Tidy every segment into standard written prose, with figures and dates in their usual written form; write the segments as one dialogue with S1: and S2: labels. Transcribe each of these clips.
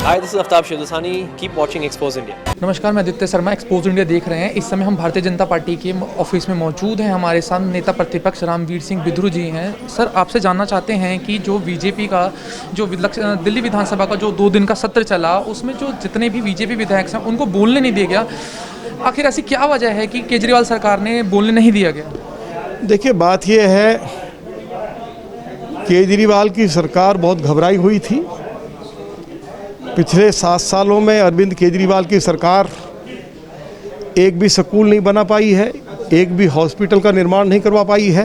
S1: Hi, this is Aftab Shidusani. Keep watching Expose India.
S2: नमस्कार, मैं Aditya Sharma expose India देख रहे हैं। इस समय हम भारतीय जनता पार्टी के ऑफिस में मौजूद हैं। हमारे साथ नेता प्रतिपक्ष रामवीर सिंह बिधुर जी हैं। सर, आपसे जानना चाहते हैं कि जो बीजेपी का जो दिल्ली विधानसभा का जो 2 दिन का सत्र चला, उसमें जो जितने भी बीजेपी विधायक हैं उनको बोलने नहीं दिया गया। आखिर ऐसी क्या वजह है कि केजरीवाल सरकार ने बोलने नहीं दिया गया?
S3: देखिए, बात यह है, केजरीवाल की सरकार बहुत घबराई हुई थी। पिछले 7 सालों में अरविंद केजरीवाल की सरकार एक भी स्कूल नहीं बना पाई है, एक भी हॉस्पिटल का निर्माण नहीं करवा पाई है।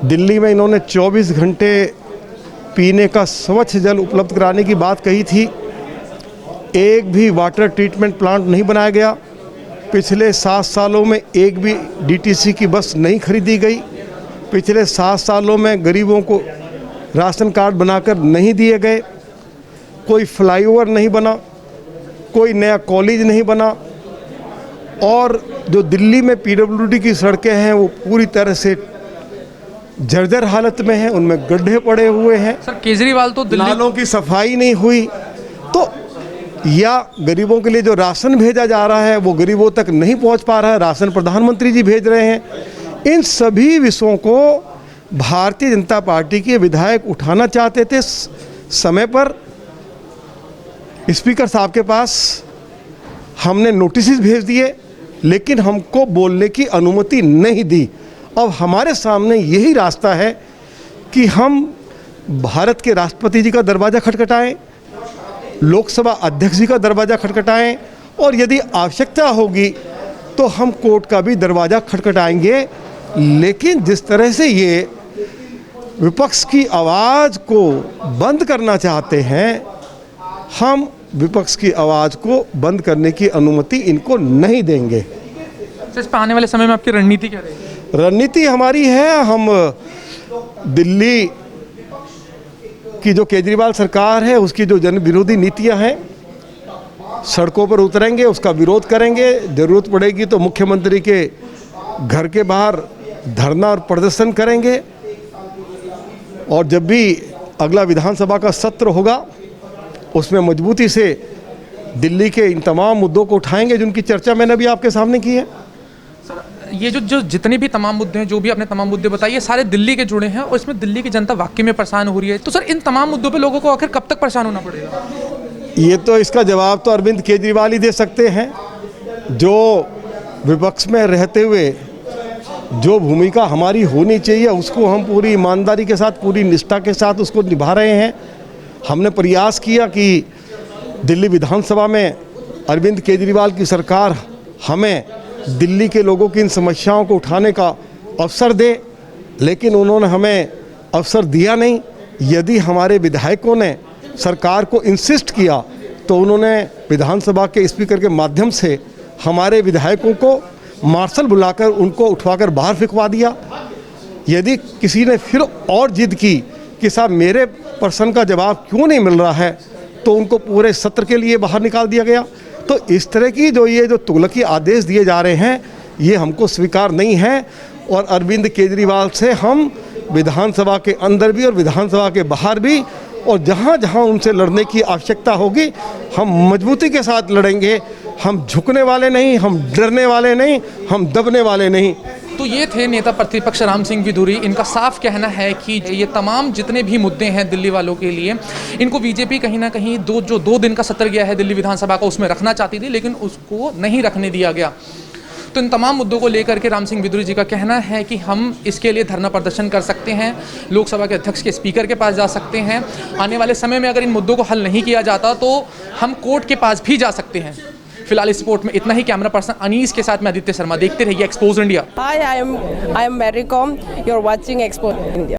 S3: दिल्ली में इन्होंने 24 घंटे पीने का स्वच्छ जल उपलब्ध कराने की बात कही थी, एक भी वाटर ट्रीटमेंट प्लांट नहीं बनाया गया। पिछले 7 सालों में एक भी डीटीसी की बस नहीं खरीदी गई। पिछले 7 सालों में गरीबों को राशन कार्ड बनाकर नहीं दिए गए। कोई फ्लाईओवर नहीं बना, कोई नया कॉलेज नहीं बना, और जो दिल्ली में पीडब्ल्यूडी की सड़कें हैं वो पूरी तरह से जर्जर हालत में हैं, उनमें गड्ढे पड़े हुए हैं।
S2: सर, केजरीवाल तो
S3: नालों की सफाई नहीं हुई। तो या गरीबों के लिए जो राशन भेजा जा रहा है वो गरीबों तक नहीं पहुंच पा रहा है, राशन प्रधानमंत्री जी भेज रहे हैं। इन सभी विषयों को भारतीय जनता पार्टी के विधायक उठाना चाहते थे समय पर। स्पीकर साहब के पास हमने नोटिस भेज दिए, लेकिन हमको बोलने की अनुमति नहीं दी। अब हमारे सामने यही रास्ता है कि हम भारत के राष्ट्रपति जी का दरवाज़ा खटखटाएं, लोकसभा अध्यक्ष जी का दरवाज़ा खटखटाएं, और यदि आवश्यकता होगी तो हम कोर्ट का भी दरवाज़ा खटखटाएंगे। लेकिन जिस तरह से ये विपक्ष की आवाज़ को बंद करना चाहते हैं, हम विपक्ष की आवाज़ को बंद करने की अनुमति इनको नहीं देंगे।
S2: इस पर आने वाले समय में आपकी रणनीति क्या रहेगी?
S3: रणनीति हमारी है, हम दिल्ली की जो केजरीवाल सरकार है उसकी जो जन विरोधी नीतियां हैं, सड़कों पर उतरेंगे, उसका विरोध करेंगे। ज़रूरत पड़ेगी तो मुख्यमंत्री के घर के बाहर धरना और प्रदर्शन करेंगे। और जब भी अगला विधानसभा का सत्र होगा उसमें मजबूती से दिल्ली के इन तमाम मुद्दों को उठाएंगे जिनकी चर्चा मैंने अभी आपके सामने की है।
S2: सर, ये जो जितने भी तमाम मुद्दे हैं, जो भी आपने तमाम मुद्दे बताए, ये सारे दिल्ली के जुड़े हैं और इसमें दिल्ली की जनता वाकई में परेशान हो रही है। तो सर, इन तमाम मुद्दों पे लोगों को आखिर कब तक परेशान होना पड़ेगा?
S3: ये तो इसका जवाब तो अरविंद केजरीवाल ही दे सकते हैं। जो विपक्ष में रहते हुए जो भूमिका हमारी होनी चाहिए उसको हम पूरी ईमानदारी के साथ, पूरी निष्ठा के साथ उसको निभा रहे हैं। हमने प्रयास किया कि दिल्ली विधानसभा में अरविंद केजरीवाल की सरकार हमें दिल्ली के लोगों की इन समस्याओं को उठाने का अवसर दे, लेकिन उन्होंने हमें अवसर दिया नहीं। यदि हमारे विधायकों ने सरकार को इंसिस्ट किया तो उन्होंने विधानसभा के स्पीकर के माध्यम से हमारे विधायकों को मार्शल बुलाकर उनको उठवाकर बाहर फेंकवा दिया। यदि किसी ने फिर और जिद की कि साहब मेरे प्रश्न का जवाब क्यों नहीं मिल रहा है, तो उनको पूरे सत्र के लिए बाहर निकाल दिया गया। तो इस तरह की जो तुगलकी आदेश दिए जा रहे हैं ये हमको स्वीकार नहीं है। और अरविंद केजरीवाल से हम विधानसभा के अंदर भी और विधानसभा के बाहर भी, और जहाँ जहाँ उनसे लड़ने की आवश्यकता होगी हम मजबूती के साथ लड़ेंगे। हम झुकने वाले नहीं, हम डरने वाले नहीं, हम दबने वाले नहीं।
S2: तो ये थे नेता प्रतिपक्ष राम सिंह बिधुरी। इनका साफ कहना है कि ये तमाम जितने भी मुद्दे हैं दिल्ली वालों के लिए, इनको बीजेपी कहीं ना कहीं 2 दिन का सत्र गया है दिल्ली विधानसभा का, उसमें रखना चाहती थी, लेकिन उसको नहीं रखने दिया गया। तो इन तमाम मुद्दों को लेकर के राम सिंह बिधुरी जी का कहना है कि हम इसके लिए धरना प्रदर्शन कर सकते हैं, लोकसभा के अध्यक्ष के स्पीकर के पास जा सकते हैं। आने वाले समय में अगर इन मुद्दों को हल नहीं किया जाता तो हम कोर्ट के पास भी जा सकते हैं। फिलहाल इस रिपोर्ट में इतना ही। कैमरा पर्सन अनीस के साथ मैं आदित्य शर्मा। देखते रहिए expose India.
S4: Hi, I am Mary Com. You're watching Exposed India.